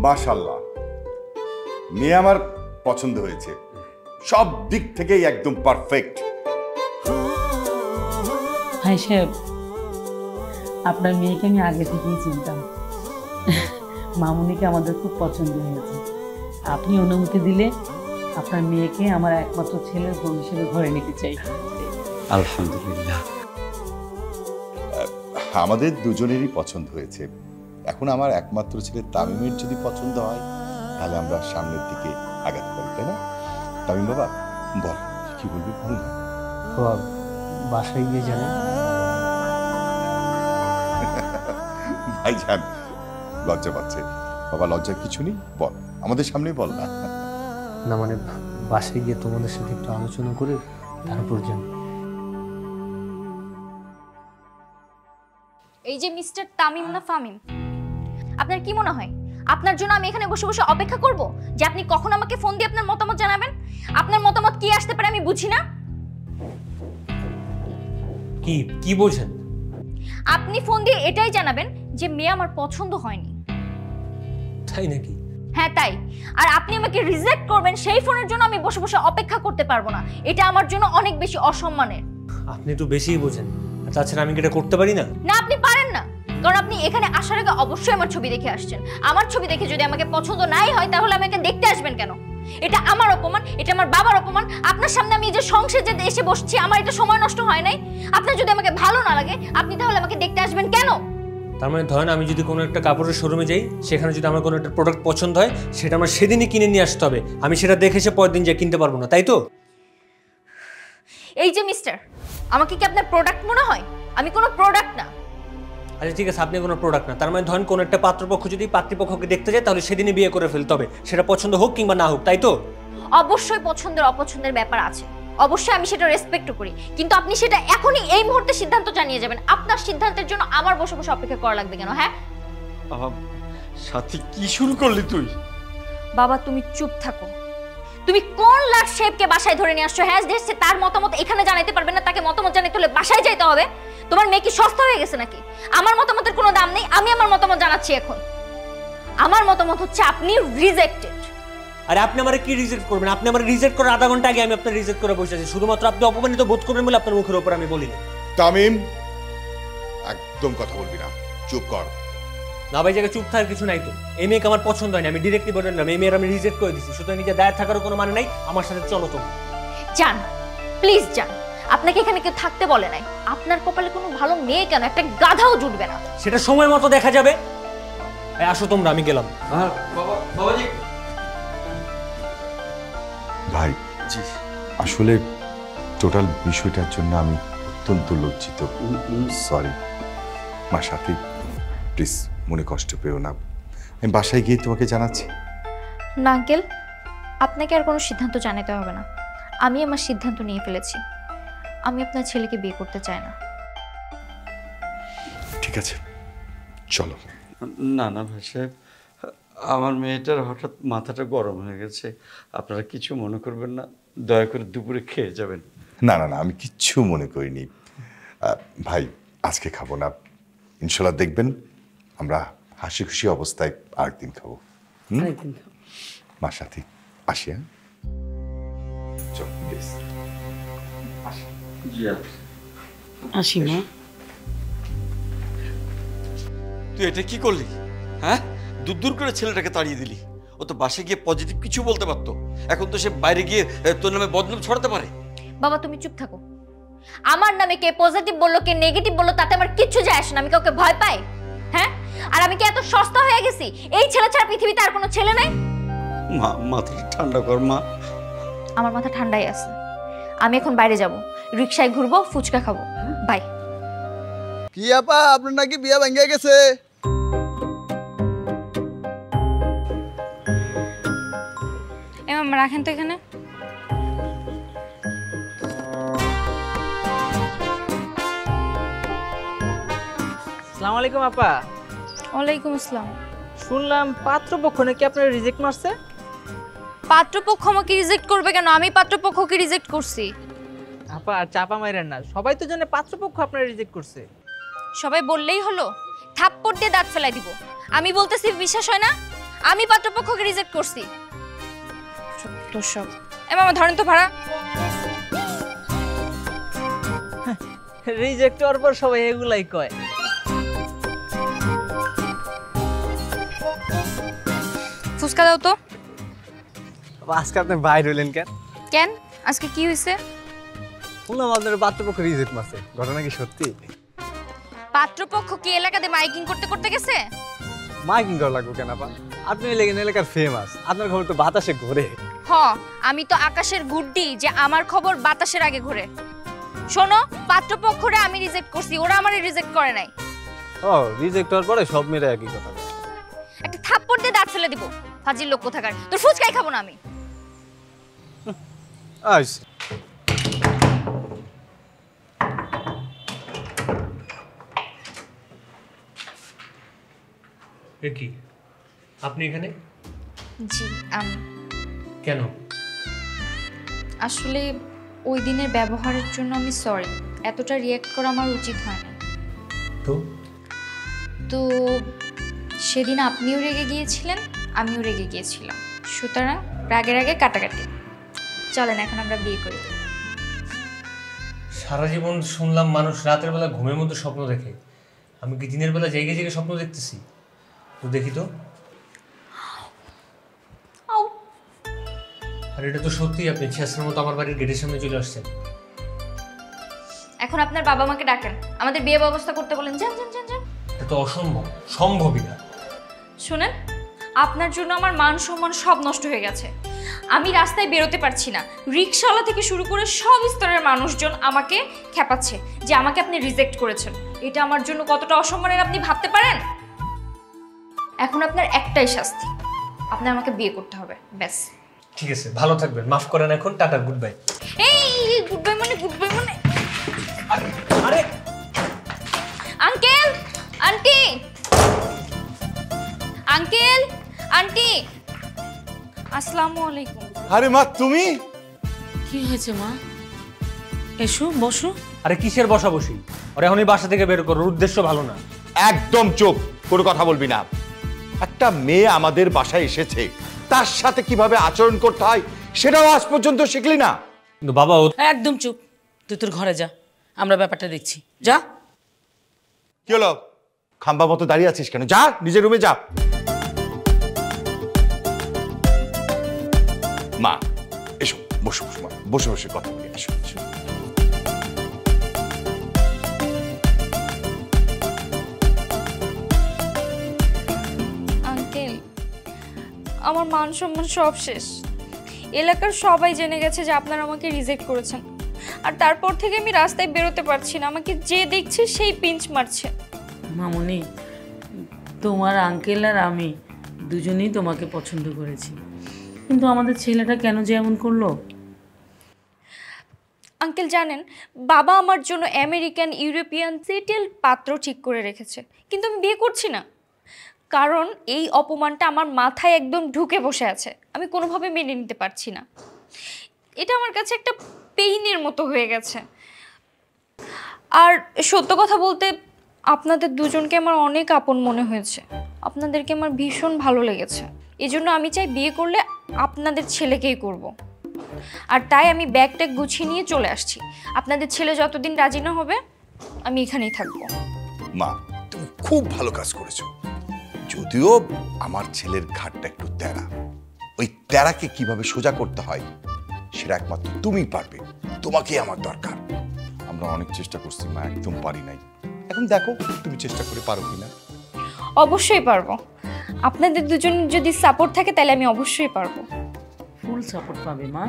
মাশাআল্লাহ, মেয়ে আমার পছন্দ হয়েছে, সব দিক থেকেই একদম পারফেক্ট। ভাই সাহেব, আপনার মেয়েকে আমি আগে থেকেই চিনতাম। মামুনিকে আমাদের খুব পছন্দ হয়েছে। আপনি অনুমতি দিলে আপনার মেয়েকে আমার একমাত্র ছেলের বউ হিসেবে ঘরে নিতে চাই। আলহামদুলিল্লাহ। আমাদের দুজনেরই পছন্দ হয়েছে। এখন আমার একমাত্র ছেলে তামিমের যদি পছন্দ হয় তাহলে আমরা সামনের দিকে আগাতে পারি, তাই না? তামিম বাবা, বল কি বলবি, বল না। বাসায় গিয়ে জানেন ভাইজান লজ্জা পাচ্ছে। বাবা, লজ্জার কিছু নেই, বল, আমাদের সামনে বল না। না মানে বাসায় গিয়ে তোমাদের সাথে একটু আলোচনা করে তারপর জান। এই যে মিস্টার তামিম না ফামিম, আপনার কি মনে হয় আপনার জন্য আমি এখানে বসে বসে অপেক্ষা করব যে আপনি কখন আমাকে ফোন দিয়ে আপনার মতামত জানাবেন? আপনার মতামত কি আসতে পারে আমি বুঝি না। কি কি বলছেন? আপনি ফোন দিয়ে এটাই জানাবেন যে মেয়ে আমার পছন্দ হয়নি। তাই নাকি? হ্যাঁ তাই। আর আপনি আমাকে রিজেক্ট করবেন সেই ফোনের জন্য আমি বসে বসে অপেক্ষা করতে পারবো না। এটা আমার জন্য অনেক বেশি অসম্মানের। আপনি একটু বেশিই বোঝেন। তাছাড়া আমি কি এটা করতে পারি না? না, আপনি পারেন না, কারণ আপনি এখানে আসার আগে অবশ্যই আমার ছবি দেখে আসছেন। আমার ছবি দেখে যদি আমাকে পছন্দ নাই হয় তাহলে আমাকে দেখতে আসবেন কেন? এটা আমার অপমান, এটা আমার বাবার অপমান। আপনার সামনে আমি যে সংসার যে এসে বসছি, আমার এটা সময় নষ্ট হয় নাই? আপনার যদি আমাকে ভালো না লাগে আপনি তাহলে আমাকে দেখতে আসবেন কেন? তার মানে ধরেন আমি যদি কোনো একটা কাপড়ের শোরুমে যাই, সেখানে যদি আমার কোনো একটা প্রোডাক্ট পছন্দ হয়, সেটা আমার সেদিনই কিনে নিয়ে আসতে হবে। আমি সেটা দেখে এসে পরের দিন যা কিনতে পারবো না, তাই তো? এই যে মিস্টার, আমাকে কি আপনার প্রোডাক্ট মনে হয়? আমি কোনো প্রোডাক্ট না। আচ্ছা ঠিক আছে, আপনি কোনো প্রোডাক্ট না। তার মানে ধরেন কোনো একটা পাত্রপক্ষ যদি পাত্রীপক্ষকে দেখতে যায় তাহলে সেদিনই বিয়ে করে ফেলতে হবে, সেটা পছন্দ হোক কিংবা না হোক, তাই তো? অবশ্যই পছন্দের অপছন্দের ব্যাপার আছে, অবশ্যই আমি সেটা রেসপেক্ট করি, কিন্তু আপনি সেটা এখনই এই মুহূর্তে সিদ্ধান্ত জানিয়ে যাবেন। আপনার সিদ্ধান্তের জন্য আমার বসে বসে অপেক্ষা করা লাগবে কেন? হ্যাঁ সাথী, কি শুরু করলি তুই? বাবা তুমি চুপ থাকো। তুমি কোন লাট শেপকে বাসায় ধরে নিয়ে আসছো? হ্যাঁ, যে তার মতামত এখানে জানাইতে পারবে না, তাকে মতামত জানাইতে হলে বাসায় যাইতে হবে? তোমার মেয়ে কি সস্তা হয়ে গেছে নাকি? আমার মতামতের কোনো দাম নেই, আমি আমার মতামত জানাচ্ছি এখন। আমার মতামত হচ্ছে আপনি রিজেক্টেড। আরে আপনি আমারে কি রিজেক্ট করবেন? আপনি আমারে রিজেক্ট করার আধা ঘন্টা আগে আমি আপনার রিজেক্ট করে বসে আছি, শুধুমাত্র আপনি অপমানিত বোধ করবেন বলে আপনার মুখের উপর আমি বলিনি। তামিম, একদম কথা বলবি না, চুপ কর। না ভাই, জায়গায় চুপ থাকার কিছু নাই তো। এই মেয়েকে আমার পছন্দ হয়নি, আমি ডিরেক্টলি বলে দিলাম এই মেয়ের আমি রিজেক্ট করে দিচ্ছি। সুতরাং নিজে দায়ের থাকারও কোনো মানে নাই, আমার সাথে চলো তো। যান, প্লিজ যান। আপনাকে এখানে কেউ থাকতে বলে নাই। আপনার কপালে কোনো ভালো মেয়ে কেন, একটা গাধাও জুটবে না। সেটা সময় মতো দেখা যাবে। আসো তোমরা, আমি গেলাম। বাবাজি। ভাই জি, আসলে টোটাল বিষয়টার জন্য আমি অত্যন্ত লজ্জিত। সরি মা, সাথী প্লিজ মনে কষ্ট পেও না, আমি বাসায় গিয়ে তোমাকে জানাচ্ছি। না আঙ্কেল, আপনাকে আর কোনো সিদ্ধান্ত জানাতে হবে না। আমি আমার সিদ্ধান্ত নিয়ে ফেলেছি। আমি আপনার ছেলেকে বিয়ে করতে চাই না। ঠিক আছে, চলো। না না ভাই সাহেব, আমার মেয়েটার হঠাৎ মাথাটা গরম হয়ে গেছে, আপনারা কিছু মনে করবেন না, দয়া করে দুপুরে খেয়ে যাবেন। না না না, আমি কিচ্ছু মনে করিনি ভাই, আজকে খাবো না, ইনশাল্লাহ দেখবেন আমরা হাসি খুশি অবস্থায় আরেকদিন খাবো। মার সাথে আসি। হ্যাঁ চল প্লিজ। আসি মা। তুই এটা কি করলি? হ্যাঁ, দূর করে ছেলেটাকে তাড়িয়ে দিলি। ও তো বাসে গিয়ে পজিটিভ কিছু বলতে পারতো, এখন তো সে বাইরে গিয়ে তোর নামে বদনাম ছড়াতে পারে। বাবা তুমি চুপ থাকো। আমার নামে কে পজিটিভ বললো কে নেগেটিভ বললো তাতে আমার কিচ্ছু যায় আসে না। আমি কাউকে ভয় পাই? হ্যাঁ, আর আমি কি এত সস্তা হয়ে গেছি? এই ছেলে ছাড়া পৃথিবীতে আর কোনো ছেলে নাই? মা, মাথাটা ঠান্ডা কর মা। আমার মাথা ঠান্ডাই আছে। আমি এখন বাইরে যাব, রিকশায় ঘুরবো, ফুচকা খাবো। বাই। কি আপা, আপনার নাকি বিয়া ভেঙে গেছে? রাখেন তো এখানে। আসসালামু আলাইকুম আপা। ওয়ালাইকুম আসসালাম। শুনলাম পাত্রপক্ষ নাকি আপনার রিজেক্ট মারছে। পাত্রপক্ষ আমাকে রিজেক্ট করবে কেন? আমি পাত্রপক্ষকে রিজেক্ট করছি। আপা আর চাপা মাইরেন না, সবাই তো জানে পাত্রপক্ষ আপনার রিজেক্ট করছে। সবাই বললেই হলো? থাপ্পড় দিয়ে দাঁত ফেলাই দিব। আমি বলতেছি বিশ্বাস হয় না? আমি পাত্রপক্ষকে রিজেক্ট করছি। তো সব এ মামা ধরেন তো ভাড়া। রিজেক্ট হওয়ার পর সবাই এগুলাই কয়। ফুসকা দাও তো। আজকে আপনি বাইরে হইলেন কেন? কেন আজকে কি হয়েছে? শুনলাম আপনার পাত্রপক্ষ রিজেক্ট মারছে, ঘটনা কি সত্যি? পাত্রপক্ষ কি এলাকাতে মাইকিং করতে করতে গেছে? মাইকিং করা লাগবে কেন আপা? আপনি এলাকার ফেমাস, আপনার খবর তো বাতাসে ঘোরে। হ, আমি তো আকাশের গুড্ডি যে আমার খবর বাতাসের আগে ঘুরে। শোনো, পাত্রপক্ষরে আমি রিজেক্ট করছি, ওরা আমারে রিজেক্ট করে নাই। ও রিজেক্ট হওয়ার পরে সব মেয়েরা একই কথা বলে। একটা থাপ্পড় দিয়ে দাঁত ফেলে দিব, ফাজিল লোক কোথাকার। তোর ফুচকাই খাবো না আমি। আচ্ছা এ কি আপনি এখানে? জি আমি কেন? আসলে ওই দিনের ব্যবহারের জন্য আমি সরি। এতটা রিয়্যাক্ট করা আমার উচিত হয়নি। তো সেদিন আপনিও রেগে গিয়েছিলেন, আমিও রেগে গিয়েছিলাম, সুতরাং রাগের আগে কাটাকাটি। চলেন এখন আমরা বিয়ে করি। সারা জীবন শুনলাম মানুষ রাতের বেলা ঘুমের মধ্যে স্বপ্ন দেখে, আমি কি দিনের বেলা জেগে জেগে স্বপ্ন দেখতেছি? তো দেখি তো। আর এটা তো সত্যি, আপনি ছেঁচড়ার মতো আমার বাড়ির গেটের সামনে চলে আসছেন। এখন আপনার বাবা মাকে ডাকেন, আমাদের বিয়ে ব্যবস্থা করতে বলেন। যান যান যান যান। এটা তো অসম্ভব, সম্ভবই না। শুনেন, আপনার জন্য আমার মান সম্মান সব নষ্ট হয়ে গেছে। আমি রাস্তায় বেরোতে পারছি না। রিকশাওয়ালা থেকে শুরু করে সব স্তরের মানুষজন আমাকে খেপাচ্ছে যে আমাকে আপনি রিজেক্ট করেছেন। এটা আমার জন্য কতটা অসম্মানের আপনি ভাবতে পারেন? এখন আপনার একটাই শাস্তি, আপনার আমাকে বিয়ে করতে হবে, ব্যাস। ঠিক আছে, ভালো থাকবেন, মাফ করেন এখন, টাটা, গুড বাই। এই গুড বাই মানে গুড বাই মানে? আরে আঙ্কেল, আন্টি, আঙ্কেল, আন্টি, আসসালামু আলাইকুম। আরে মা তুমি? কি হয়েছে মা? এসো বসো। আরে কিসের বসাবসি? আর এখন এই বাসা থেকে বের করার উদ্দেশ্য ভালো না। একদম চুপ, কোনো কথা বলবি না। একটা মেয়ে আমাদের বাসায় এসেছে, তার সাথে কিভাবে আচরণ করতে হয় সেটাও আজ পর্যন্ত শিখলি না। কিন্তু বাবা একদম চুপ, তুই তোর ঘরে যা, আমরা ব্যাপারটা দেখছি। যা। কি হলো, খাম্বা মতো দাঁড়িয়ে আছিস কেন? যা নিজের রুমে যা। মা এসো, বসো বসো মা, বসে বসে কথা বলি, এসো এসো। আঙ্কেল, আমার মান সম্মান সব শেষ। এলাকার সবাই জেনে গেছে যে আপনারা আমাকে রিজেক্ট করেছেন। আর তারপর থেকে আমি রাস্তায় বেরোতে পারছি না, আমাকে যে দেখছে সেই পিঞ্চ মারছে। মামুনি, তোমার আঙ্কেল আর আমি দুজনেই তোমাকে পছন্দ করেছি, কিন্তু আমাদের ছেলেটা কেন যে এমন করলো? আঙ্কেল জানেন, বাবা আমার জন্য আমেরিকান ইউরোপিয়ান সেটেল পাত্র ঠিক করে রেখেছে, কিন্তু আমি বিয়ে করছি না। কারণ এই অপমানটা আমার মাথায় একদম ঢুকে বসে আছে, আমি কোনোভাবে মেনে নিতে পারছি না। এটা আমার কাছে একটা পেইনের মতো হয়ে গেছে। আর সত্য কথা বলতে, আপনাদের দুজনকে আমার অনেক আপন মনে হয়েছে, আপনাদেরকে আমার ভীষণ ভালো লেগেছে। এই জন্য আমি চাই বিয়ে করলে আপনাদের ছেলেকেই করব। আর তাই আমি ব্যাগ ট্যাগ গুছিয়ে নিয়ে চলে আসছি। আপনাদের ছেলে যতদিন রাজি না হবে আমি এখানেই থাকবো। মা তুমি খুব ভালো কাজ করেছো, যদিও আমার ছেলের ঘাটটা একটু তেরা। ওই তেরাকে কিভাবে সোজা করতে হয় সেটা একমাত্র তুমিই পারবে, তোমাকেই আমার দরকার। আমরা অনেক চেষ্টা করছি মা, একদম পারি নাই। এখন দেখো তুমি চেষ্টা করে পারো কিনা। অবশ্যই পারবো, আপনাদের দুজনের যদি সাপোর্ট থাকে তাহলে আমি অবশ্যই পারবো। ফুল সাপোর্ট পাবে মা,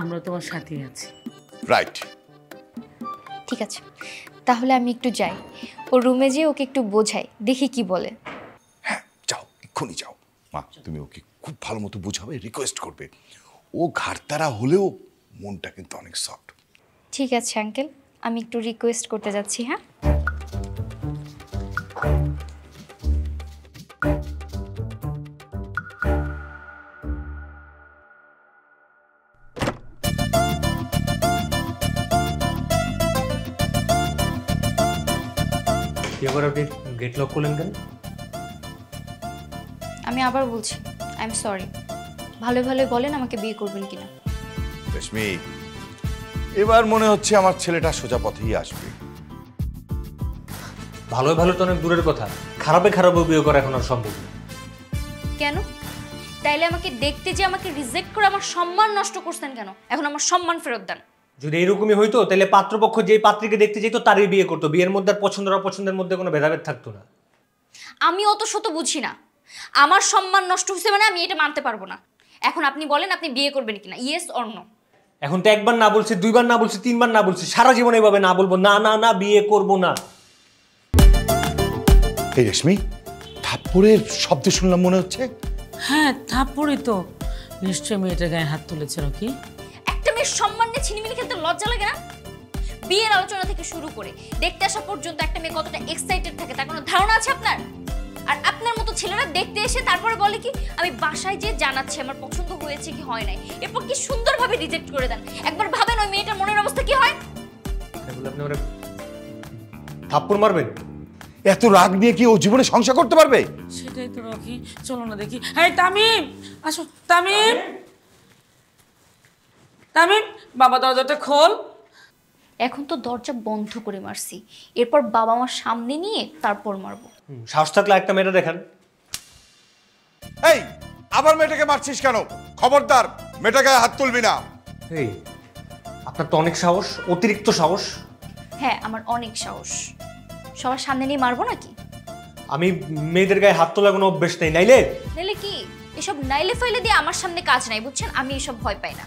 আমরা তোমার সাথেই আছি। রাইট, ঠিক আছে, তাহলে আমি একটু যাই, ওর রুমে যেয়ে ওকে একটু বোঝাই, দেখি কি বলে। হ্যাঁ যাও, এক্ষুনি যাও। মা তুমি ওকে খুব ভালো মতো বোঝাবে, রিকোয়েস্ট করবে। ও ঘাটতারা হলেও মনটা কিন্তু অনেক সফট। ঠিক আছে আঙ্কেল, আমি একটু রিকোয়েস্ট করতে যাচ্ছি। হ্যাঁ, এবার আপনি গেট লক করলেন কেন? আমি আবার বলছি আই এম সরি। ভালো ভালো বলেন আমাকে বিয়ে করবেন কিনা। রেশমি, এবার মনে হচ্ছে আমার ছেলেটা সোজা পথেই আসবে। ভালো ভালো তো অনেক দূরের কথা, খারাপে খারাপও বিয়ে করা এখন আর সম্ভব না। কেন? তাইলে আমাকে দেখতে যে আমাকে রিজেক্ট করে আমার সম্মান নষ্ট করছেন কেন? এখন আমার সম্মান ফেরত দেন। যদি এরকমই হইতো তাহলে পাত্রপক্ষ যেই পাত্রীকে দেখতে যেত তারই বিয়ে করতো, বিয়ের মধ্যে আর পছন্দ অপছন্দের মধ্যে কোনো ভেদাভেদ থাকতো না। আমি অত শত বুঝি না, আমার সম্মান নষ্ট হচ্ছে মানে আমি এটা মানতে পারবো না। এখন আপনি বলেন আপনি বিয়ে করবেন কিনা, ইয়েস অর নো। এখন তো একবার না বলছে, দুইবার না বলছে, তিনবার না বলছে, সারা জীবন এইভাবে না বলবো, না না না বিয়ে করব না। এই রেশমি, থাপ্পড়ের শব্দ শুনলাম মনে হচ্ছে। হ্যাঁ থাপ্পড়ই তো, নিশ্চয়ই মেয়েটার গায়ে হাত তুলেছে নাকি। একটা মেয়ের সম্মান নিয়ে ছিনিমিনি খেলতে লজ্জা লাগে না? বিয়ের আলোচনা থেকে শুরু করে দেখতে আসা পর্যন্ত একটা মেয়ে কতটা এক্সাইটেড থাকে তার কোনো ধারণা আছে আপনার? আর আপনার মতো ছেলেরা দেখতে এসে তারপরে বলে কি আমি বাসায় যে জানাচ্ছি আমার পছন্দ হয়েছে কি হয় নাই, এরপর কি সুন্দরভাবে রিজেক্ট করে দেন। একবার ভাবেন ওই মেয়েটার মনের অবস্থা কি হয়। আপনি ওরে থাপ্পড় মারবেন? এত রাগ নিয়ে কি ও জীবনে সংসার করতে পারবে? সেটাই তো রকি, চলো না দেখি। এই তামিম, আসো। তামিম, তামিম, বাবা দরজাটা খোল। এখন তো দরজা বন্ধ করে মারছি, এরপর বাবা মার সামনে নিয়ে তারপর মারবো। সাহস থাকলে একটা মেয়েটা দেখান। এই আবার মেয়েটাকে মারছিস কেন? খবরদার, মেয়েটাকে হাত তুলবি না। এই আপনার তো অনেক সাহস, অতিরিক্ত সাহস। হ্যাঁ আমার অনেক সাহস, সবার সামনে নিয়ে মারবো নাকি? আমি মেয়েদের গায়ে হাত তোলার কোনো অভ্যেস নেই। নাইলে নাইলে কি এসব নাইলে ফাইলে দিয়ে আমার সামনে কাজ নাই, বুঝছেন? আমি এসব ভয় পাই না।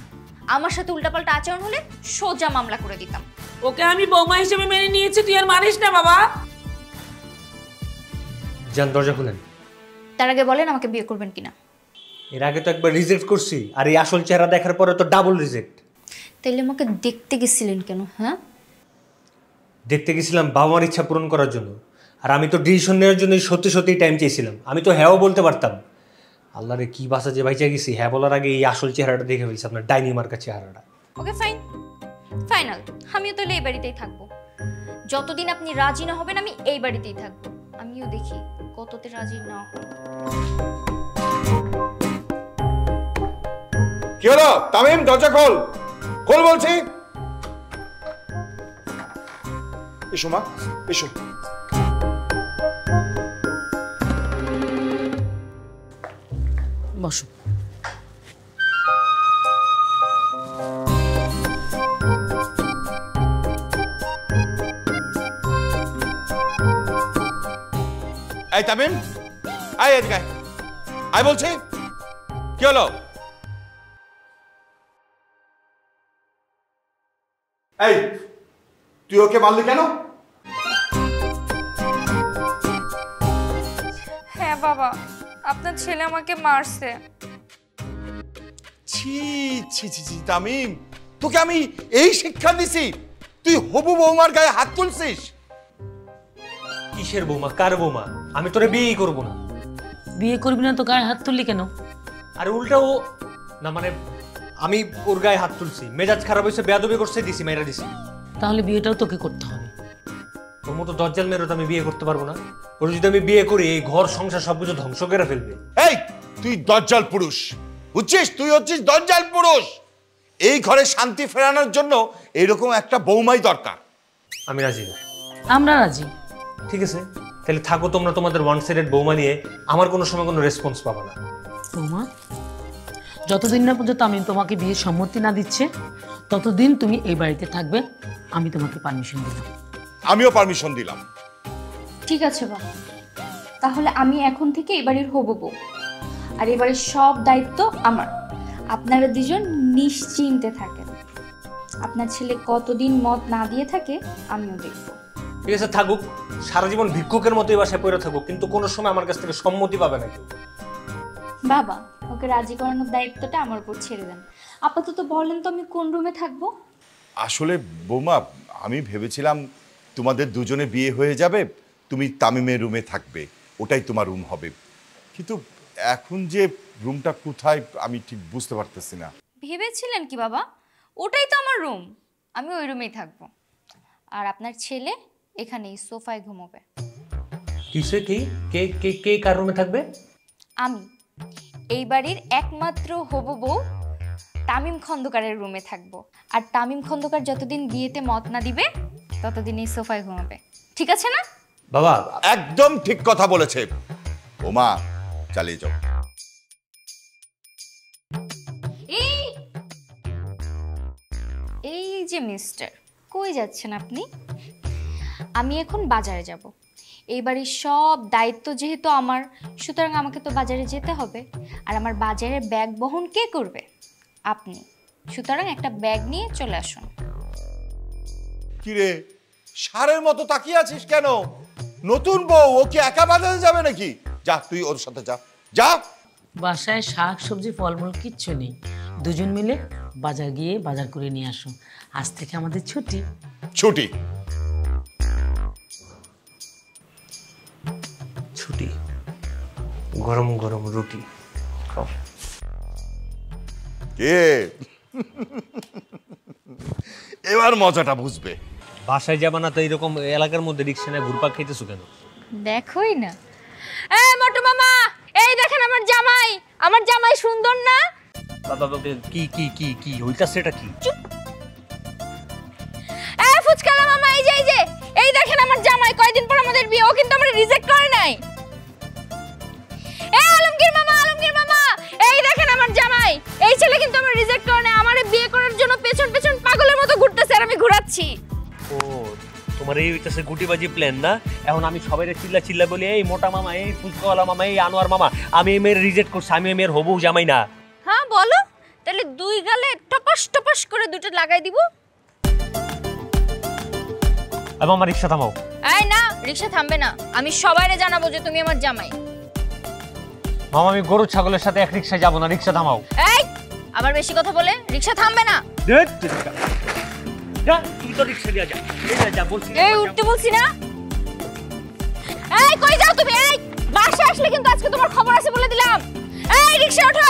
আমার সাথে উল্টাপাল্টা আচরণ হলে সোজা মামলা করে দিতাম। ওকে আমি বৌমা হিসেবে মেনে নিয়েছি, তুই আর মারিস না বাবা। যান দরজা খুলেন। তার আগে বলেন আমাকে বিয়ে করবেন কিনা। এর আগে তো একবার রিজেক্ট করছি, আর এই আসল চেহারা দেখার পরে তো ডাবল রিজেক্ট। তাইলে আমাকে দেখতে গেছিলেন কেন? হ্যাঁ দেখতে গেছিলাম বাবা মার ইচ্ছা পূরণ করার জন্য, আর আমি তো ডিসিশন নেওয়ার জন্য সত্যি সত্যি টাইম চেয়েছিলাম। আমি তো হ্যাঁও বলতে পারতাম। আল্লাহরে কি বাসা যে বাইচা গেছি, হ্যাঁ বলার আগে এই আসল চেহারাটা দেখে ফেলছি, আপনার ডাইনি মার্কা চেহারাটা। Okay fine, final. আমিও তাহলে এই বাড়িতেই থাকবো। যতদিন আপনি রাজি না হবেন আমি এই বাড়িতেই থাকবো। আমিও দেখি কততে রাজি না হন। কি হলো তামিম? দরজা খোল, খোল বলছি। এসো মা, এসো। বসো। এই তামিম, আয় এদিকে আয়। আয় বলছি, কি হলো? এই তুই ওকে মারলি কেন? হ্যাঁ বাবা, আপনার ছেলে আমাকে মারছে। ছি ছি ছি ছি তামিম, তোকে আমি এই শিক্ষা দিছি, তুই হবু বৌমার গায়ে হাত তুলছিস? কিসের বৌমা, কার বৌমা? আমি তোরে বিয়েই করবো না। বিয়ে করবি না তো গায়ে হাত তুললি কেন? আর উল্টা ও না, মানে আমি ওর গায়ে হাত তুলছি, মেজাজ খারাপ হয়েছে, বেয়াদবি করছে, দিছি মাইরা দিছি। তাহলে বিয়েটাও তোকে করতে হবে। তোর মতো দজ্জাল মেয়েরও তো আমি বিয়ে করতে পারবো না। ওর যদি আমি বিয়ে করি এই ঘর সংসার সবকিছু ধ্বংস করে ফেলবে। এই তুই দজ্জাল পুরুষ, বুঝছিস? তুই হচ্ছিস দজ্জাল পুরুষ। এই ঘরে শান্তি ফেরানোর জন্য এরকম একটা বৌমাই দরকার। আমি রাজি না। আমরা রাজি। ঠিক আছে, তাহলে থাকো তোমরা তোমাদের ওয়ান সাইডেড বৌমা নিয়ে, আমার কোনো সময় কোনো রেসপন্স পাবো না। বৌমা, যতদিন না পর্যন্ত আমি তোমাকে বিয়ের সম্মতি না দিচ্ছে ততদিন তুমি এই বাড়িতে থাকবে। আমি তোমাকে পারমিশন দিলাম। আমিও পারমিশন দিলাম। ঠিক আছে বাবা, তাহলে আমি এখন থেকে এই বাড়ির হবু বউ, আর এই বাড়ির সব দায়িত্ব আমার। আপনারা দুজন নিশ্চিন্তে থাকেন। আপনার ছেলে কতদিন মত না দিয়ে থাকে আমিও দেখবো। ঠিক আছে থাকুক, সারা জীবন ভিক্ষুকের মতো এই বাসায় পড়ে থাকুক, কিন্তু কোনো সময় আমার কাছ থেকে সম্মতি পাবে না কেউ। বাবা, ওকে রাজি করানোর দায়িত্বটা আমার উপর ছেড়ে দেন। আপাতত বলেন তো আমি কোন রুমে থাকবো? আসলে বৌমা, আমি ভেবেছিলাম তোমাদের দুজনে বিয়ে হয়ে যাবে, তুমি তামিমের রুমে থাকবে, ওটাই তোমার রুম হবে। কিন্তু এখন যে রুমটা কোথায় আমি ঠিক বুঝতে পারতেছি না। ভেবেছিলেন কি বাবা? ওটাই তো আমার রুম, আমি ওই রুমেই থাকবো। আর আপনার ছেলে এখানেই সোফায় ঘুমোবে। কিসে কি? কে কে কে কার রুমে থাকবে? আমি এই বাড়ির একমাত্র হবু বউ তামিম খন্দকারের রুমে থাকবো, আর তামিম খন্দকার যতদিন বিয়েতে মত না দিবে ততদিন এই সোফায় ঘুমাবে, ঠিক আছে না? বাবা একদম ঠিক কথা বলেছে। ওমা চালিয়ে যাও। এই যে মিস্টার, কই যাচ্ছেন আপনি? আমি এখন বাজারে যাব। এই বাড়ির সব দায়িত্ব যেহেতু আমার, সুতরাং আমাকে তো বাজারে যেতে হবে। আর আমার বাজারের ব্যাগ বহন কে করবে? আপনি। সুতরাং একটা ব্যাগ নিয়ে চলে আসুন। কিরে সারের মতো তাকিয়ে আছিস কেন? নতুন বউ, ও কি একা বাজারে যাবে নাকি? যা তুই ওর সাথে যা যা। বাসায় শাক সবজি ফলমূল কিচ্ছু নেই, দুজন মিলে বাজার গিয়ে বাজার করে নিয়ে আসুন। আজ থেকে আমাদের ছুটি। ছুটি ছুটি, গরম গরম রুটি খাও। কে এবার মজাটা বুঝবে। বাসায় যাবা না তো এইরকম এলাকার মধ্যে রিক্সা নিয়ে ঘুরপাক খেতেছো কেন? দেখোই না। এই মোটু মামা, এই দেখেন আমার জামাই। আমার জামাই সুন্দর না? বাবা কি কি কি কি হইতাছে এটা কি? এই ফুচকালা মামা, এই দেখেন আমার জামাই। কয়দিন পর আমাদের বিয়ে, ও কিন্তু আমারে রিজেক্ট করে নাই। এই আলমগীর মামা, এই দেখেন আমার জামাই। এই ছেলে কিন্তু আমারে রিজেক্ট করে নাই, আমারে বিয়ে করার জন্য পেছন পেছন পাগলের মতো ঘুরতেছে আর আমি ঘোরাচ্ছি। ও তোমার এই হইতাছে গুটিবাজি প্ল্যান না? এখন আমি সবাইরে চিল্লা চিল্লা বলি, এই মোটা মামা, এই ফুচকাওয়ালা মামা, এই আনোয়ার মামা, আমি এই মেয়ের রিজেক্ট করছি, আমি এই মেয়ের হবু জামাই না। হ্যাঁ বলো, তাহলে দুই গালে টপস টপস করে দুটো লাগাই দিব। এবং আমার রিক্সা থামাও। এই না, রিকশা থামবে না। আমি সবাইরে জানাবো যে তুমি আমার জামাই। মামা আমি গরু ছাগলের সাথে এক রিক্সায় যাবো না, রিক্সা থামাও। এই আবার বেশি কথা বলে রিকশা থামবে না। যা তুই তো রিক্সা দিয়ে যা। এই যা বলছি। এই উঠতে বলছি না। এই কই যাও তুমি? এই বাসা আসলে কিন্তু আজকে তোমার খবর আছে বলে দিলাম। এই রিকশা ওঠো।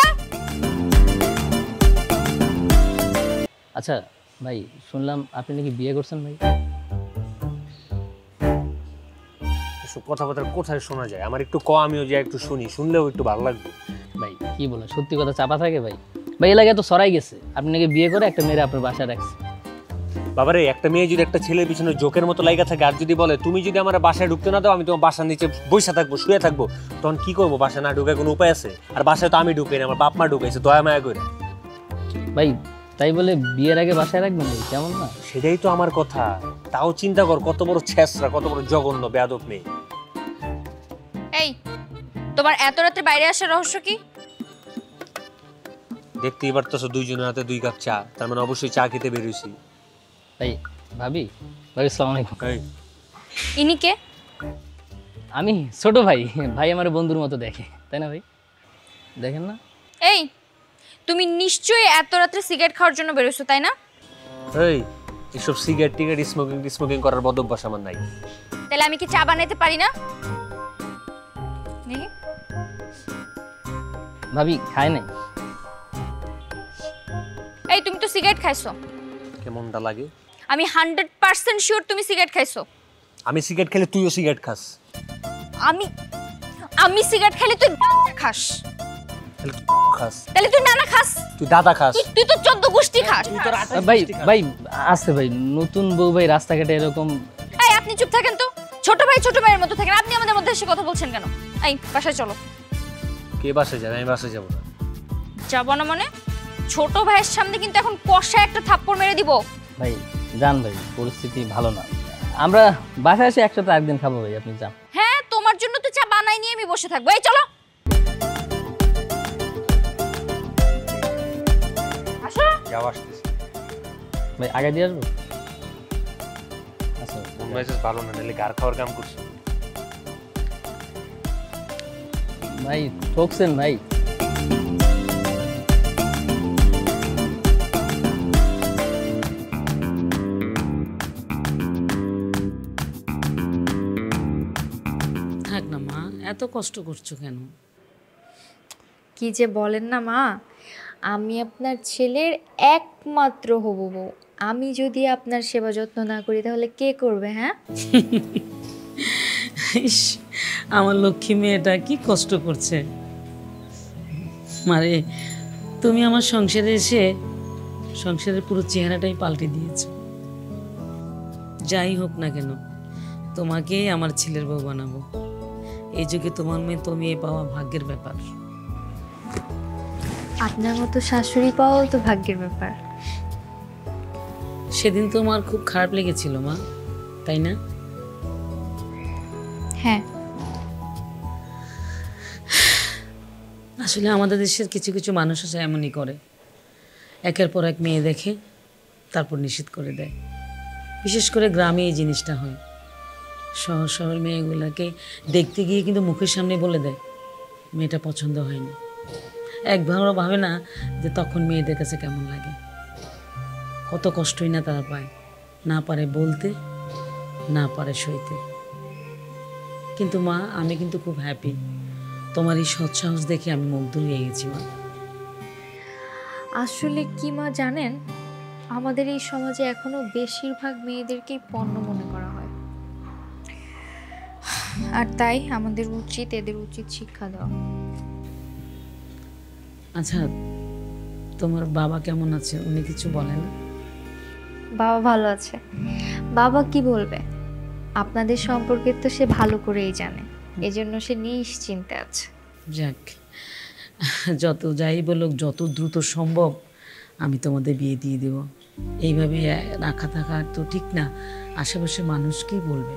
আচ্ছা ভাই, শুনলাম আপনি নাকি বিয়ে করছেন ভাই? এসব কথাবার্তা কোথায় শোনা যায়? আমার একটু আমিও যে একটু শুনি, শুনলেও একটু ভালো লাগবে। ভাই কি বলেন, সত্যি কথা চাপা থাকে ভাই? ভাই এলাকায় তো সরাই গেছে আপনি নাকি বিয়ে করে একটা মেয়েরা আপনার বাসায় রাখছে। বাবারে, একটা মেয়ে যদি একটা ছেলের পিছনে জোকের মতো লাইগা থাকে আর যদি বলে তুমি যদি আমার বাসায় ঢুকতে না দাও, আমি তোমার বাসার নিচে বসে থাকবো, শুয়ে থাকবো, তখন কি করবো? বাসায় না ঢুকে কোনো উপায় আছে? আর বাসায় তো আমি ঢুকে না, আমার বাপ মা ঢুকাইছে দয়া মায়া করে। ভাই তাই বলে বিয়ের আগে বাসায় রাখবেন ভাই? কেমন না? সেটাই তো আমার কথা। তাও চিন্তা কর, কত বড় ছেঁচড়া, কত বড় জঘন্য বেয়াদব মেয়ে। এই তোমার এত রাতে বাইরে আসার রহস্য কি? দেখতেই পারতেছো দুইজনের হাতে 2 কাপ চা, তার মানে অবশ্যই চা খেতে বের হইছি। ভাই ভাবি, ভাই আসসালামু আলাইকুম। ইনি কে? আমি ছোট ভাই। ভাই আমার বন্ধুর মতো দেখে, তাই না ভাই? দেখেন না? এই তুমি নিশ্চয়ই এত রাতে সিগারেট খাওয়ার জন্য বেরোছো, তাই না? এই এসব সিগারেট টিগারেট স্মোকিং করার বদ অভ্যাস আমার নাই। তাহলে আমি কি চা বানাইতে পারি না? দেখি ভাবি খায় নাই। এই তুমি তো সিগারেট খাইছো। কেমনটা লাগে? আমি 100% শিওর তুমি সিগারেট খাইছো। আমি সিগারেট খেলে তুইও সিগারেট খাস। আমি সিগারেট খেলে তুই গাঁজা খাস। তাহলে তুই নানা খাস, তুই দাদা খাস, তুই তো 14 গোষ্ঠী খাস। ভাই ভাই আসছে ভাই, নতুন বউ ভাই রাস্তাঘাটে এরকম। এই আপনি চুপ থাকেন তো। ছোট ভাইয়ের মতো থাকেন আপনি, আমাদের মধ্যে এসে কথা বলছেন কেন? এই বাসায় চলো। কে বাসায় যাবে? আমি বাসায় যাব না। যাব না মানে? ছোট ভাইয়ের সামনে কিন্তু এখন কষা একটা থাপ্পড় মেরে দিব। ভাই যান ভাই, পরিস্থিতি ভালো না। আমরা বাসায় এসে একসাথে একদিন খাবো ভাই, আপনি যান। হ্যাঁ তোমার জন্য তো চা বানাই নিয়ে আমি বসে থাকবো। এই চলো আসো। যাও আসতেছি ভাই, আগে দিয়ে আসবো। আচ্ছা মন মেজাজ ভালো না, নাহলে গার খাওয়ার কাম করছি। ভাই ঠকছেন ভাই। থাক না মা, এত কষ্ট করছো কেন? কি যে বলেন না মা, আমি আপনার ছেলের একমাত্র হবু বউ। আমি যদি আপনার সেবা যত্ন না করি তাহলে কে করবে? হ্যাঁ ইস, আমার লক্ষ্মী মেয়েটা কি কষ্ট করছে। মারে, তুমি আমার সংসারে এসে সংসারের পুরো চেহারাটাই পাল্টে দিয়েছ। যাই হোক না কেন, তোমাকেই আমার ছেলের বউ বানাবো। এই যুগে তোমার মেয়ে তো মেয়ে পাওয়া ভাগ্যের ব্যাপার। আপনার মতো শাশুড়ি পাওয়াও তো ভাগ্যের ব্যাপার। সেদিন তোমার খুব খারাপ লেগেছিল মা, তাই না? হ্যাঁ, আসলে আমাদের দেশের কিছু কিছু মানুষ আছে এমনই করে, একের পর এক মেয়ে দেখে তারপর নিষেধ করে দেয়। বিশেষ করে গ্রামে এই জিনিসটা হয়। শহর শহর মেয়েগুলোকে দেখতে গিয়ে কিন্তু মুখের সামনে বলে দেয় মেয়েটা পছন্দ হয়নি। একবারও ভাবে না যে তখন মেয়েদের কাছে কেমন লাগে, কত কষ্টই না তারা পায়, না পারে বলতে, না পারে সইতে। কিন্তু মা, আমি কিন্তু খুব হ্যাপি। তোমার এই সৎসাহস দেখে আমি মুগ্ধ হয়ে গেছি মা। আসলে কি মা জানেন, আমাদের এই সমাজে এখনো বেশিরভাগ মেয়েদেরকেই পণ্য মনে করা হয়, আর তাই আমাদের এদের উচিত শিক্ষা দেওয়া। আচ্ছা, তোমার বাবা কেমন আছে? উনি কিছু বলে না? বাবা ভালো আছে। বাবা কি বলবে, আপনাদের সম্পর্কে তো সে ভালো করেই জানে, এজন্য সে নিশ্চিন্তে আছে। যাক, যত যাই বলুক, যত দ্রুত সম্ভব আমি তোমাদের বিয়ে দিয়ে দেব। এইভাবে রাখা থাকা তো ঠিক না, আশেপাশে মানুষ কি বলবে?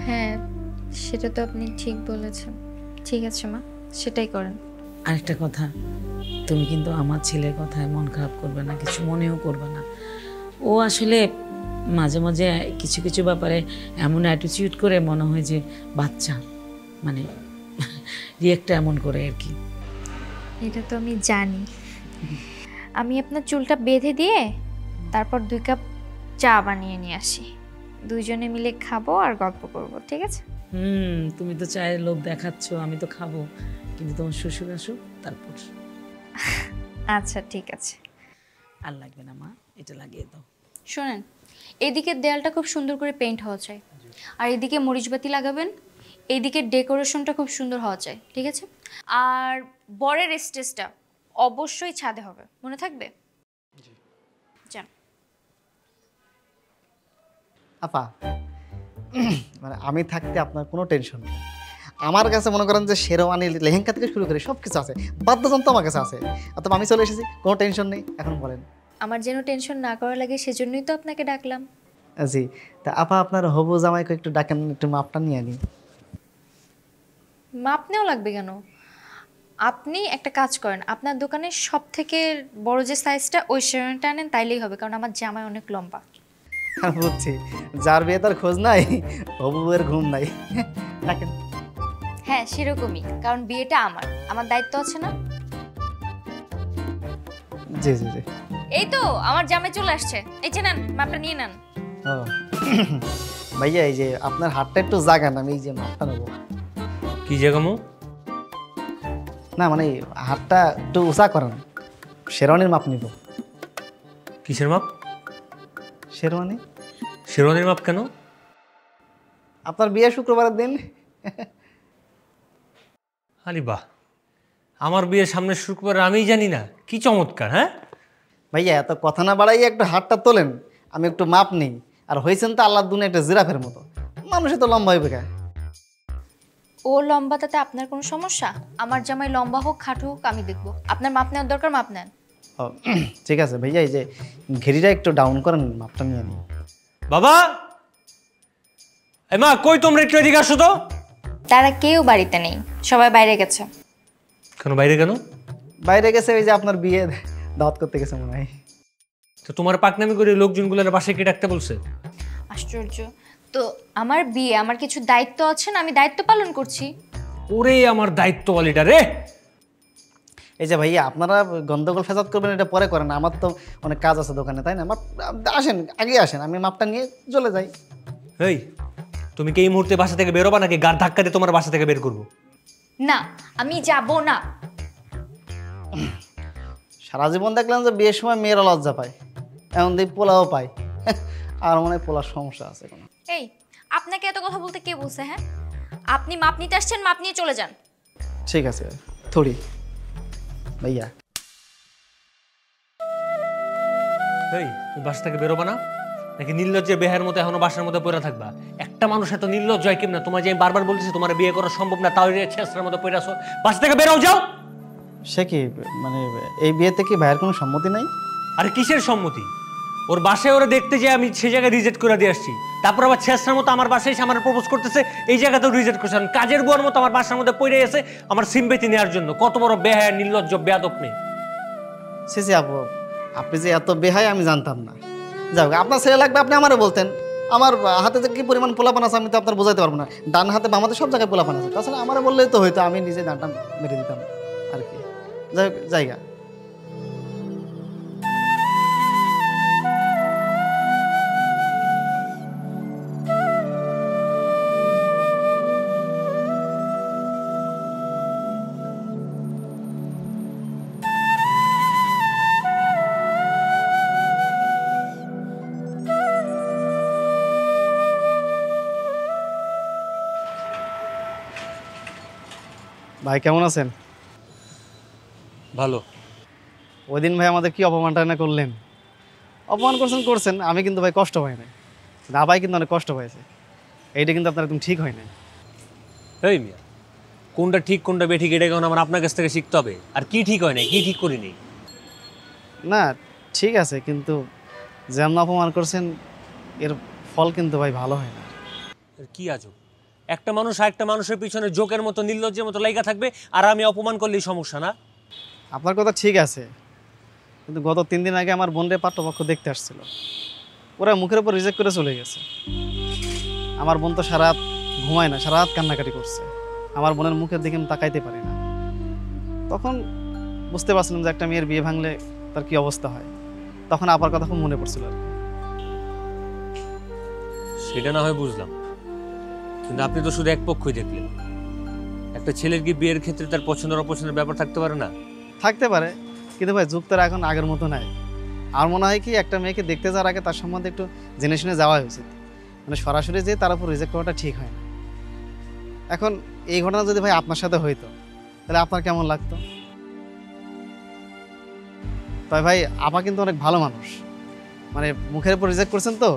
হ্যাঁ, সেটা তো আপনি ঠিক বলেছেন। ঠিক আছে মা, সেটাই করেন। আরেকটা কথা, তুমি কিন্তু আমার ছেলের কথায় মন খারাপ করবে না, কিছু মনেও করবে না। ও আসলে মাঝে মাঝে কিছু কিছু ব্যাপারে এমন অ্যাটিটিউড করে, মনে হয় যে বাচ্চা, মানে রিয়েক্টটা এমন করে আর কি। এটা তো আমি জানি। আমি আপনার চুলটা বেঁধে দিয়ে তারপর 2 কাপ চা বানিয়ে নিয়ে আসি, দুইজনে মিলে খাবো আর গল্প করব, ঠিক আছে? তুমি তো চায়ের লোভ দেখাচ্ছ, আমি তো খাবো, কিন্তু তোমার শ্বশুর আসুক তারপর। আচ্ছা ঠিক আছে। আর লাগবে না মা, এটা লাগিয়ে দাও। শোনেন, এদিকের দেয়ালটা খুব সুন্দর করে পেইন্ট হওয়া চাই, আর এদিকে মরিচবাতি লাগাবেন। এইদিকে ডেকোরেশনটা খুব সুন্দর হওয়া চাই, ঠিক আছে? আর বরের স্টেজটা অবশ্যই ছাদে হবে, মনে থাকবে? যান। আপা, মানে আমি থাকতে আপনার কোনো টেনশন নেই। আমার কাছে মনে করেন যে শেরওয়ানি, লেহেঙ্গা থেকে শুরু করে সব কিছু আছে, বাদ্যযন্ত্র আমার কাছে আছে। অথবা আমি চলে এসেছি, কোনো টেনশন নেই। এখন বলেন। আমার যেন টেনশন না করা লাগে সেজন্যই তো আপনাকে ডাকলাম। জি, তা আপা আপনার হবু জামাইকে একটু ডাকেন, একটু মাপটা নিয়ে আনি। মাপ নেওয়া লাগবে কেন? আপনি একটা কাজ করেন, আপনার দোকানের সব থেকে বড় যে সাইজটা, ওই শেরওয়ানিটা আনেন, তাইলেই হবে, কারণ আমার জামাই অনেক লম্বা। বুঝছি, যার বিয়ে তার খোঁজ নাই, হবুয়ের ঘুম নাই। ডাকেন। হ্যাঁ, সেরকমই, কারণ বিয়েটা আমার দায়িত্ব আছে না? জি জি জি। এই তো আমার জামাই চলে আসছে, এই যে নেন, মাপটা নিয়ে নেন। ও ভাইয়া, এই যে আপনার হাতটা একটু জাগান, আমি এই যে মাপটা নেবো। কি জাগামো? না মানে হাতটা একটু উঁচা করেন, শেরওয়ানির মাপ নিব। কিসের মাপ? শেরওয়ানি। শেরওয়ানির মাপ কেন? আপনার বিয়ে শুক্রবারের দিন। আরে বাহ, আমার বিয়ের সামনে শুক্রবার, আমি জানি না, কি চমৎকার। হ্যাঁ ভাইয়া, এত কথা না বাড়াইয়া একটু হাতটা তোলেন, আমি একটু মাপ নিই। আর হয়েছেন তো আল্লাহর দুনিয়া একটা জিরাফের মতো, মানুষে তো লম্বা হইবে গায়ে। ও লম্বা, তাতে আপনার কোনো সমস্যা? আমার জামাই লম্বা হোক খাটো হোক, আমি দেখবো। আপনার মাপ নেওয়ার দরকার, মাপ নেন। ও ঠিক আছে ভাইয়া, এই যে ঘেরিটা একটু ডাউন করেন, মাপটা নিয়ে নিই। বাবা, মা কই, তোমরা একটু এদিকে আসো তো। তারা কেউ বাড়িতে নেই, সবাই বাইরে গেছে। কেন বাইরে কেন? বাইরে গেছে, ওই যে আপনার বিয়ে দাওয়াত করতে গেছে মনে হয়। তো তোমার পাকনামি করে লোকজনগুলোর বাসায় কি ডাকতে বলছে? আশ্চর্য তো, আমার বিয়ে, আমার কিছু দায়িত্ব আছে না, আমি দায়িত্ব পালন করছি। ওরে আমার দায়িত্ব বলিটা রে। এই যে ভাইয়া, আপনারা গন্ডগোল ফেসাদ করবেন এটা পরে করেন, আমার তো অনেক কাজ আছে দোকানে, তাই না? আসেন, আগে আসেন, আমি মাপটা নিয়ে চলে যাই। এই, তুমি কি এই মুহূর্তে বাসা থেকে বেরোবা, নাকি গাড় ধাক্কা দিয়ে তোমার বাসা থেকে বের করবো? না, আমি যাব না। সারা জীবন দেখলাম যে বিয়ের সময় মেয়েরা লজ্জা পায়, এমন দেখি পোলাও পায়। আর মনে হয় পোলার সমস্যা আছে কোনো। এই, আপনাকে এত কথা বলতে কে বলছে? হ্যাঁ, আপনি মাপ নিতে আসছেন, মাপ নিয়ে চলে যান। ঠিক আছে থুড়ি। ভাইয়া এই তুমি বাসা থেকে বেরোবা না নাকি নির্লজ্জের বেহার মতো এখনো বাসার মধ্যে পড়ে থাকবা? একটা মানুষ এত নির্লজ্জ হয় কেমন? তোমার যে আমি বারবার বলতেছি তোমার বিয়ে করা সম্ভব না, তাও ছেঁচড়ার মতো পড়ে আসো। বাসা থেকে বেরোও, যাও। সে কি মানে এই বিয়েতে কি ভাইয়ের কোনো সম্মতি নাই? আরে কিসের সম্মতি? ওর বাসায় ওরা দেখতে যে আমি সেই জায়গায় রিজেক্ট করে দিয়ে আসছি, তারপর আবার ছেঁচড়ার মতো আমার বাসায় এসে আমার প্রপোজ করতেছে, এই জায়গাতেও রিজেক্ট করছে। কাজের বুয়ার মতো আমার বাসার মধ্যে পড়ে গেছে আমার সিম্পেথি নেওয়ার জন্য। কত বড় বেহায়া, নির্লজ্জ, বেয়াদব মেয়ে। সে আপু, আপনি যে এত বেহায় আমি জানতাম না। যাও, আপনার ছেলে লাগবে আপনি আমারও বলতেন। আমার হাতে যে কি পরিমাণ পোলাপান আছে আমি তো আপনার বোঝাইতে পারবো না। ডান হাতে বাম হাতে সব জায়গায় পোলাপান আছে, তাছাড়া আমারও বললেই তো হয়তো, আমি নিজে ডানটা মেরে দিতাম আর কি। যাই হোক, জায়গা ভাই কেমন আছেন? ভালো। ওই দিন ভাই আমাদের কি অপমানটা না করলেন। অপমান করছেন, আমি কিন্তু ভাই কষ্ট পাই না। না ভাই কিন্তু অনেক কষ্ট পাইছে। এইটা কিন্তু আপনার একদম ঠিক হয় না। এই মিয়া, কোনটা ঠিক কোনটা বেঠিক এটা কেমন আমার আপনার কাছ থেকে শিখতে হবে। আর কি ঠিক হয় না, কি ঠিক করিনি? না ঠিক আছে, কিন্তু যেমন অপমান করছেন এর ফল কিন্তু ভাই ভালো হয় না। কি আজব, একটা মানুষ আরেকটা মানুষের পিছনে জোকের মতো নির্লজ্জের মতো লাইগা থাকবে, আর আমি অপমান করলেই সমস্যা না? আপনার কথা ঠিক আছে, কিন্তু গত 3 দিন আগে আমার বোনরে পাত্রপক্ষ দেখতে আসছিল। ওরা মুখের উপর রিজেক্ট করে চলে গেছে। আমার বোন তো সারা রাত ঘুমায় না, সারা রাত কান্নাকাটি করছে। আমার বোনের মুখের দিকে আমি তাকাইতে পারি না। তখন বুঝতে পারছিলাম যে একটা মেয়ের বিয়ে ভাঙলে তার কি অবস্থা হয়। তখন আপার কথা খুব মনে পড়ছিল আর কি। সেটা না হয় বুঝলাম, কিন্তু আপনি তো শুধু এক পক্ষই দেখলেন। একটা ছেলের কি বিয়ের ক্ষেত্রে তার পছন্দের অপছন্দের ব্যাপার থাকতে পারে না? থাকতে পারে, কিন্তু ভাই যুগ তো এখন আগের মতো নাই। আর মনে হয় কি একটা মেয়েকে দেখতে যাওয়ার আগে তার সম্বন্ধে একটু জেনে শুনে যাওয়া উচিত। মানে সরাসরি যে তার উপর রিজেক্ট করাটা ঠিক হয় না। এখন এই ঘটনা যদি ভাই আপনার সাথে হইতো তাহলে আপনার কেমন লাগতো? তাই ভাই আপা কিন্তু অনেক ভালো মানুষ, মানে মুখের উপর রিজেক্ট করছেন তো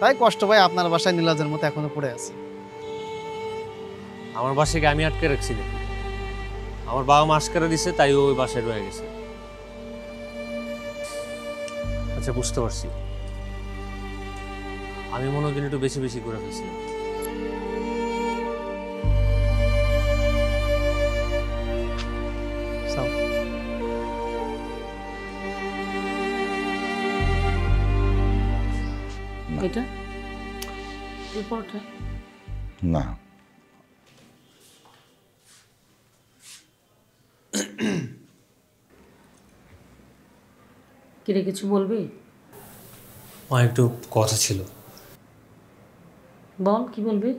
তাই কষ্ট ভাই আপনার বাসায় নীলাজের মতো এখনো পড়ে আছে। আমার বাসাকে আমি আটকে রাখছি না, আমার বাবা মা আটকে দিছে, তাই ওই বাসায় রয়ে গেছে। আচ্ছা বুঝতে পারছি, আমি মনে হয় একটু বেশি বেশি করে ফেলছি। এটা রিপোর্টে না, কিরে কিছু বলবি? মা একটু কথা ছিল। বল, কি বলবি?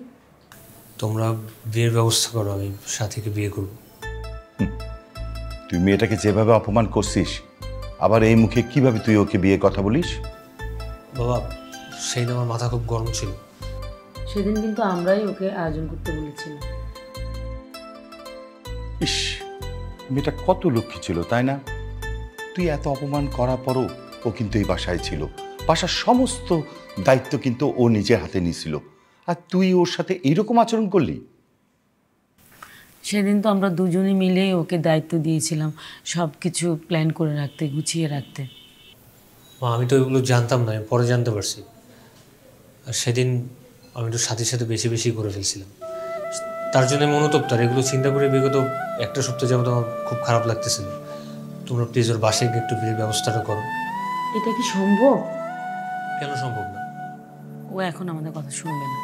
তোমরা বিয়ের ব্যবস্থা করো, আমি সাথীকে বিয়ে করব। তুই মেয়েটাকে যেভাবে অপমান করছিস, আবার এই মুখে কিভাবে তুই ওকে বিয়ে কথা বলিস? বাবা সেই দিন আমার মাথা খুব গরম ছিল। সেদিন কিন্তু আমরাই ওকে আয়োজন করতে বলেছিলাম। ইস, মেয়েটা কত লক্ষ্মী ছিল তাই না? তুই এত অপমান করার পরও ও কিন্তু এই বাসায় ছিল। বাসার সমস্ত দায়িত্ব কিন্তু ও নিজের হাতে নিয়েছিল, আর তুই ওর সাথে এইরকম আচরণ করলি। সেদিন তো আমরা দুজনে মিলে ওকে দায়িত্ব দিয়েছিলাম সব কিছু প্ল্যান করে রাখতে, গুছিয়ে রাখতে। মা আমি তো এগুলো জানতাম না, আমি পরে জানতে পারছি। আর সেদিন আমি তো সাথে সাথে বেশি বেশি করে ফেলছিলাম, তার জন্য মনোতপ্ত। আর এগুলো চিন্তা করে বিগত একটা সপ্তাহ যাবত আমার খুব খারাপ লাগতেছিল। তোমরা প্লিজ ওর বাসায় গিয়ে একটু বিয়ের ব্যবস্থাটা করো। এটা কি সম্ভব? কেন সম্ভব না? ও এখন আমাদের কথা শুনবে না।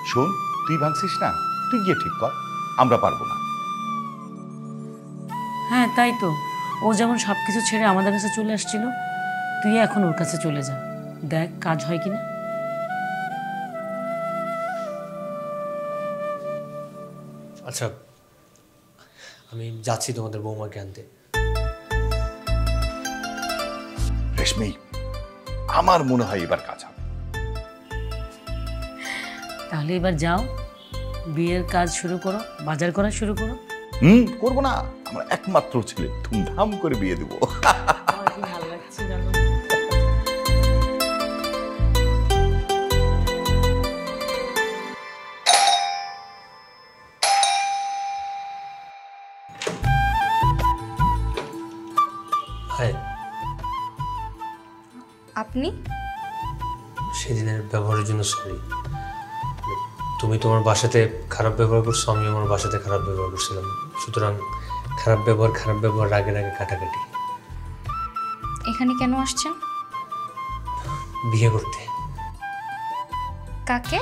শোন, তুই ভাঙছিস না, তুই গিয়ে ঠিক কর, আমরা পারবো না। হ্যাঁ তাই তো, ও যেমন সব কিছু ছেড়ে আমাদের কাছে চলে আসছিল, তুই এখন ওর কাছে চলে যা, দেখ কাজ হয় কিনা। আচ্ছা আমি যাচ্ছি তোমাদের বৌমাকে আনতে। রেশমি, আমার মনে হয় এবার কাজ হবে। তাহলে এবার যাও, বিয়ের কাজ শুরু করো, বাজার করা শুরু করো। করবো না, আমার একমাত্র ছেলে, ধুমধাম করে বিয়ে দেবো। আমার কি ভালো লাগছে জানো? হ্যাঁ, আপনি সেদিনের ব্যবহারের জন্য সরি। তুমি তোমার বাসাতে খারাপ ব্যবহার করছো, আমি আমার বাসাতে খারাপ ব্যবহার করছিলাম, সুতরাং খারাপ ব্যবহার রাগে রাগে কাটাকাটি। এখানে কেন আসছেন? বিয়ে করতে। কাকে?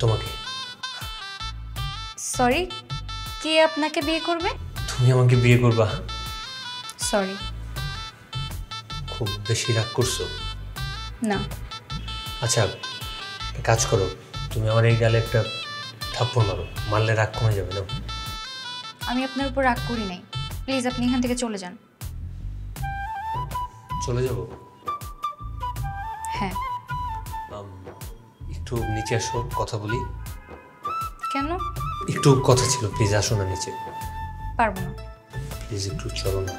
তোমাকে। সরি, কে আপনাকে বিয়ে করবে? তুমি আমাকে বিয়ে করবা? সরি। খুব বেশি রাগ করছো? না। আচ্ছা, কাজ করো, তুমি আমার এই গালে একটা থাপ্পড় মারো, মারলে রাগ কমে যাবে না? আমি আপনার উপর রাগ করি নাই, প্লিজ আপনি এখান থেকে চলে যান। চলে যাব? হ্যাঁ। একটু নিচে আসো, কথা বলি। কেন? একটু কথা ছিল, প্লিজ আসো না নিচে। পারবো না। প্লিজ একটু চলো না।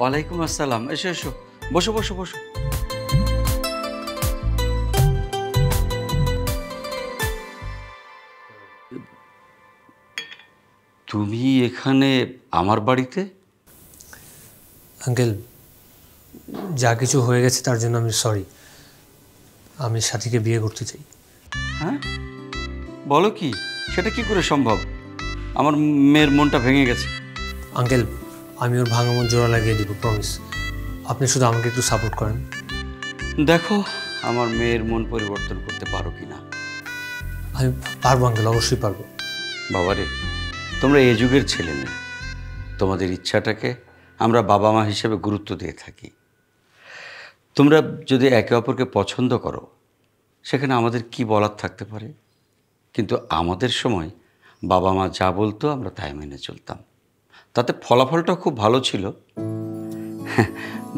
ওয়ালাইকুম আসসালাম। এসো এসো, বসো বসো বসো। তুমি এখানে আমার বাড়িতে? আঙ্কেল, যা কিছু হয়ে গেছে তার জন্য আমি সরি। আমি সাথীকে বিয়ে করতে চাই। হ্যাঁ, বলো কি? সেটা কি করে সম্ভব? আমার মেয়ের মনটা ভেঙে গেছে। আঙ্কেল, আমি ওর ভাঙা মন জোড়া লাগিয়ে দিব, প্রমিস। আপনি শুধু আমাকে একটু সাপোর্ট করেন। দেখো আমার মেয়ের মন পরিবর্তন করতে পারো কি না। আমি পারবো আঙ্কেল, অবশ্যই পারবো। বাবারে, তোমরা এ যুগের ছেলে মেয়ে, তোমাদের ইচ্ছাটাকে আমরা বাবা মা হিসেবে গুরুত্ব দিয়ে থাকি। তোমরা যদি একে অপরকে পছন্দ করো, সেখানে আমাদের কি বলার থাকতে পারে? কিন্তু আমাদের সময় বাবা মা যা বলতো আমরা তাই মেনে চলতাম, তাতে ফলাফলটা খুব ভালো ছিল।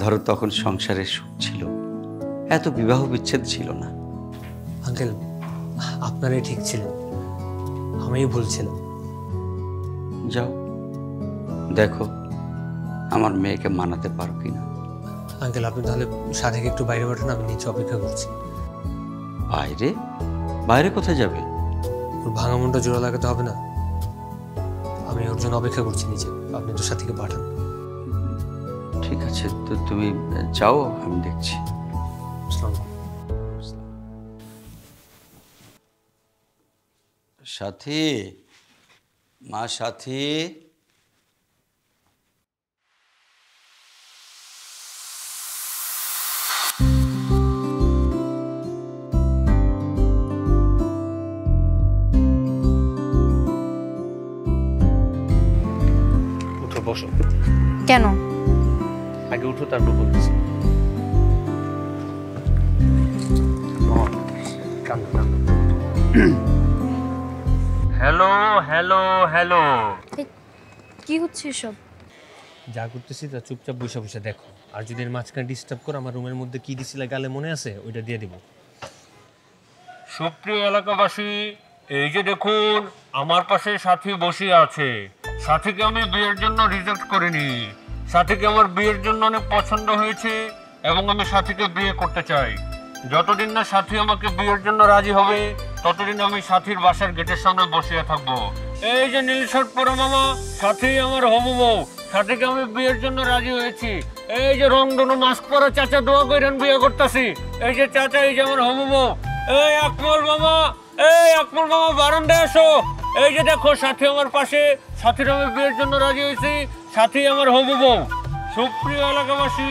ধরো তখন সংসারের সুখ ছিল, এত বিবাহ বিচ্ছেদ ছিল না। আঙ্কেল, আপনারাই ঠিক ছিলেন, আমিই ভুল ছিলাম। যাও দেখো আমার মেয়েকে মানাতে পারো কিনা। আঙ্কেল, আপনি তাহলে সাথীকে একটু বাইরে পাঠান, আমি নিচে অপেক্ষা করছি। বাইরে? বাইরে কোথায় যাবে? ওর ভাঙা মনটা জোড়া লাগাতে হবে না? আমি ওর জন্য অপেক্ষা করছি নিচে, আপনি তো সাথীকে পাঠান। ঠিক আছে, তো তুমি যাও, আমি দেখছি। সাথী, মা সাথী। উঠো, বসো। কেন? আগে উঠো, তারপর বলতেছি। Hello hello hello. কি হচ্ছে এসব? যা করতেছি তা চুপচাপ বসে বসে দেখো, আর যদি এর মাঝখানে ডিস্টার্ব করো, আমার রুমের মধ্যে কি দিছিলে গালে মনে আছে, ওইটা দিয়ে দিব। সুপ্রিয় এলাকাবাসী, এই যে দেখুন আমার পাশে সাথী বসে আছে। সাথীকে আমি বিয়ের জন্য রিজেক্ট করিনি, সাথীকে আমার বিয়ের জন্য অনেক পছন্দ হয়েছে এবং আমি সাথীকে বিয়ে করতে চাই। যতদিন না সাথী আমাকে বিয়ের জন্য রাজি হবে, ততদিন আমি সাথীর বাসার গেটের সামনে বসিয়ে থাকবো। এই যে নীল শার্ট পরা মামা, সাথী আমার হবু বউ, সাথীকে আমি বিয়ের জন্য রাজি হয়েছি। এই যে রংধনু মাস্ক পরা চাচা, দোয়া কইরেন বিয়ে করতেছি। এই যে চাচা, এই যে আমার হবু বউ। এই আকমল মামা, এই আকমল মামা বারান্দায় আসো। এই যে দেখো সাথী আমার পাশে, সাথীর আমি বিয়ের জন্য রাজি হয়েছি, সাথী আমার হবু বউ। সুপ্রিয় এলাকাবাসী,